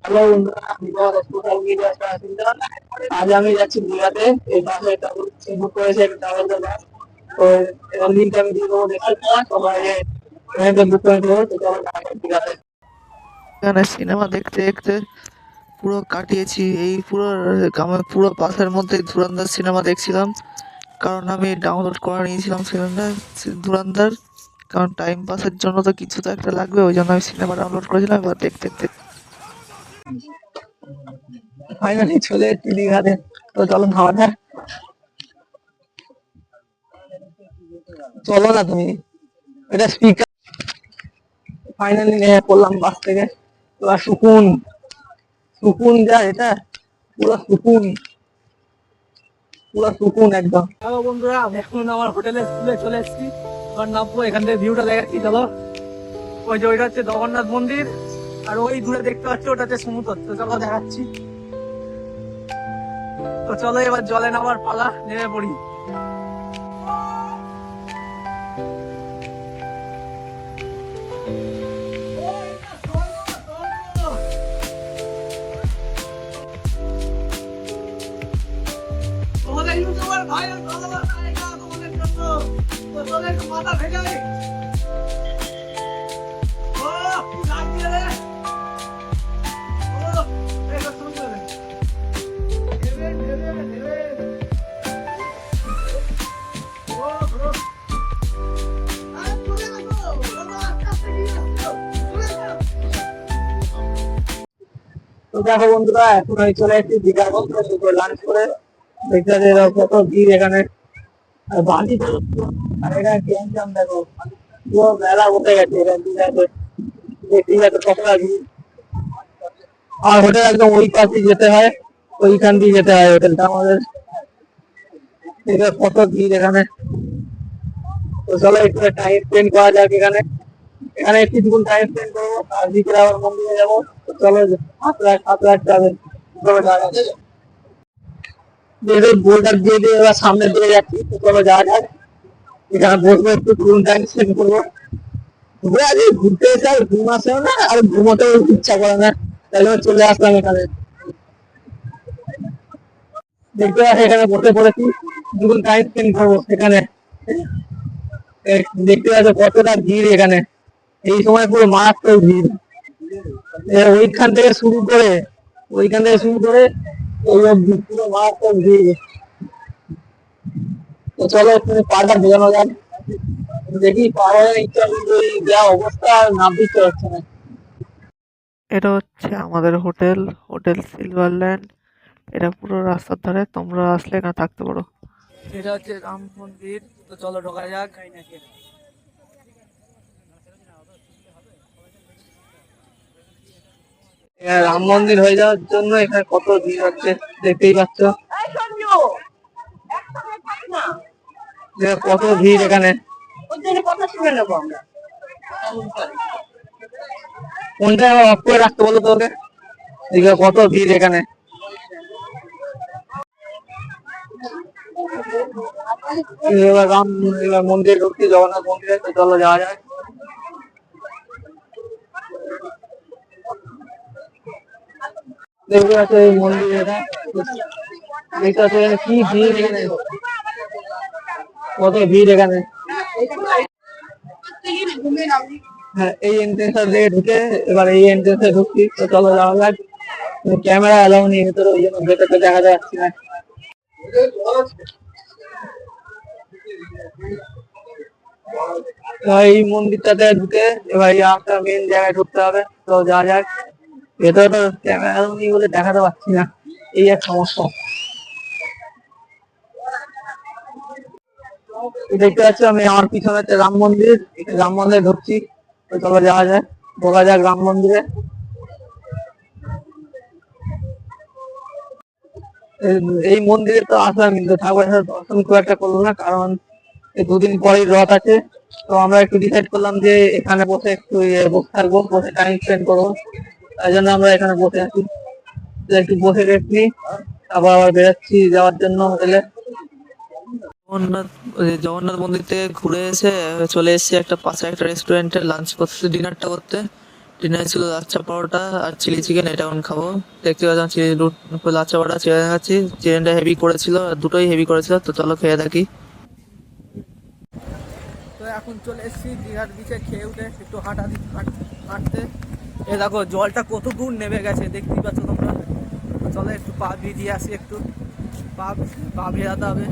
Hello বন্ধুরা, আমি তোমাদের সোশ্যাল মিডিয়া সুন্দর। আজ আমি যাচ্ছি দীঘাতে। এই বাসে ট্রাভেল বুক করেছে, একটা ট্রাভেল বাস। তো এর লিঙ্ক আমি দিয়ে দেবো, দেখতে পাবো সবাই। ট্রেনটা বুক করে দেবো, তো চলো দীঘাতে। এখানে সিনেমা দেখতে দেখতে পুরো কাটিয়েছি। এই পুরো আমার পুরো বাসের মধ্যে ধুরন্ধর সিনেমা দেখছিলাম, কারণ আমি ডাউনলোড করে নিয়েছিলাম সিনেমা ধুরন্ধর। কারণ টাইম পাসের জন্য তো কিছু তো একটা লাগবে, ওই জন্য আমি সিনেমা ডাউনলোড করেছিলাম। এবার দেখতে দেখতে ফাইনালি চলে এসেছি দীঘাতে। তো চলো খাওয়া যাক। চলো না তুমি, এটা স্পিকার। ফাইনালি নেমে পড়লাম বাস থেকে। এবার সুকুন, সুকুন যা এটা, পুরো সুকুন, পুরো সুকুন একদম। হ্যালো বন্ধুরা, আমি এখন আমার হোটেলের স্কুলে চলে এসেছি। এবার নামবো, এখান থেকে ভিউটা দেখাচ্ছি। চলো, ওই যে ওইটা হচ্ছে জগন্নাথ মন্দির, আর ওই দূরে দেখতে পাচ্ছি ওটা হচ্ছে সমুদ্র। তো চলো দেখাচ্ছি। তো চলো এবার জলে নামার পালা, নেমে পড়ি। তোমাদের ইউটিউবার ভাই ভালোবাসা এটা তোমাদের জন্য। তো চলো একটু মাথা ভেজাই। ও কি লাগছে রে। ও এটা সুন্দর রে। দেবে দেবে দেবে। ও ব্রো, আর চলে আসো, বলো আস্তে আস্তে গিয়ে আসো, চলে যাও। তো দেখো বন্ধুরা, এখন আমি চলে এসেছি দীঘার মধ্যে। দুপুরে লাঞ্চ করে দেখতে পাচ্ছি এরকম কত ভিড় এখানে। আর বালি তো, আর এখানে গ্যাঞ্জাম দেখো, পুরো মেলা বসে গেছে এখানে দীঘাতে। দীঘাতে কতটা ভিড়। আর হোটেল একদম ওই পাশে যেতে হয়, ওইখান দিয়ে যেতে হয় হোটেলটা আমাদের। এটা কত ভিড় এখানে। তো চলো একটু টাইম স্পেন্ড করা যাক এখানে। এখানে একটু টাইম স্পেন্ড করবো, আর বিকেলে আবার মন্দিরে যাবো। তো চলো, সাত রাত যাবে। যেহেতু বোর্ডার দিয়ে দিয়ে এবার সামনের দিকে যাচ্ছি, তো চলো যাওয়া যাক। এখানে বসবো, একটু টাইম স্পেন্ড করবো। ঘুরে আজ ঘুরতে এসে আর ঘুম আসেও না, আর ঘুমোতেও ইচ্ছা করে না। তাই জন্য চলে আসলাম এখানে। দেখতে পাচ্ছি এখানে বসে পড়েছি, টাইম স্পেন্ড করবো এখানে। দেখতে পাচ্ছ কতটা ভিড় এখানে। এই সময় পুরো মারাত্মক ভিড়। ওইখান থেকে শুরু করে, ওইখান থেকে শুরু করে ওই অব্দি পুরো মারাত্মক ভিড়। তো চলো একটু পাটা বোঝানো যাক, দেখি পাওয়ার ইচ্ছা, কিন্তু এই যা অবস্থা, নামতে ইচ্ছে হচ্ছে না। এটা হচ্ছে আমাদের হোটেল, হোটেল সিলভারল্যান্ড। এটা পুরো রাস্তার ধারে, তোমরা আসলে এখানে থাকতে পারো। এটা হচ্ছে রাম মন্দির। তো চলো ঢোকা যাক। এখানে রাম মন্দির হয়ে যাওয়ার জন্য এখানে কত ভিড় হচ্ছে, দেখতেই পাচ্ছ। কত ভিড় এখানে। কোনটা অফ করে রাখতে বলো তোকে। কত ভিড় এখানে। এবার রাম, এবার মন্দিরে ঢুকছি, জগন্নাথ মন্দিরে। তো চলো যাওয়া যায়। দেখতে পাচ্ছ এই মন্দির, এটা দেখতে পাচ্ছ এখানে কি ভিড় এখানে, কত ভিড় এখানে। হ্যাঁ, এই এন্ট্রেন্স থেকে ঢুকে এবার এই এন্ট্রেন্সে ঢুকছি। তো চলো যাওয়া যাক। ক্যামেরা অ্যালাউ নেই ভেতরে, ওই জন্য ভেতরটা দেখা যাচ্ছে না। এই মন্দিরটাতে ঢুকে এবার এই একটা মেন জায়গায় ঢুকতে হবে। তো যাওয়া যাক। ভেতরে তো ক্যামেরা অ্যালাউ নেই বলে দেখাতে পারছি না, এই এক সমস্যা। দেখতে পাচ্ছ আমি, আমার পিছনে হচ্ছে রাম মন্দির। রাম মন্দিরে ঢুকছি। তো চলো যাওয়া যাক, ঢোকা যাক রাম মন্দিরে। এই মন্দিরে তো আসলাম, কিন্তু ঠাকুরের সাথে দর্শন খুব একটা করলো না, কারণ এই দুদিন পরেই রথ আছে। তো আমরা একটু ডিসাইড করলাম যে এখানে বসে একটু বসে থাকবো, বসে টাইম স্পেন্ড করবো। তাই জন্য আমরা এখানে বসে আছি। তো একটু বসে রেস্ট নিই, তারপর আবার বেরোচ্ছি যাওয়ার জন্য হোটেলে। জগন্নাথ, ওই জগন্নাথ মন্দির থেকে ঘুরে এসে চলে এসেছি একটা পাশে একটা রেস্টুরেন্টে লাঞ্চ করতে, ডিনারটা করতে। ডিনারে ছিল লাচ্ছা পরোটা আর চিলি চিকেন, এটা এখন খাবো। দেখতে পাচ্লাম চিলি লাচ্ছা পরোটা চিকেন খাচ্ছি, চিকেনটা হেভি করেছিল, দুটোই হেভি করেছিল। তো চলো খেয়ে থাকি। তো এখন চলে এসেছি দীঘার বিচে, খেয়ে উঠে একটু হাঁটতে। এ দেখো জলটা কত দূর নেমে গেছে, দেখতেই পাচ্ছ তোমরা। তো চলো একটু পা ভিজিয়ে আসি, একটু পা পা ভেজাতে হবে।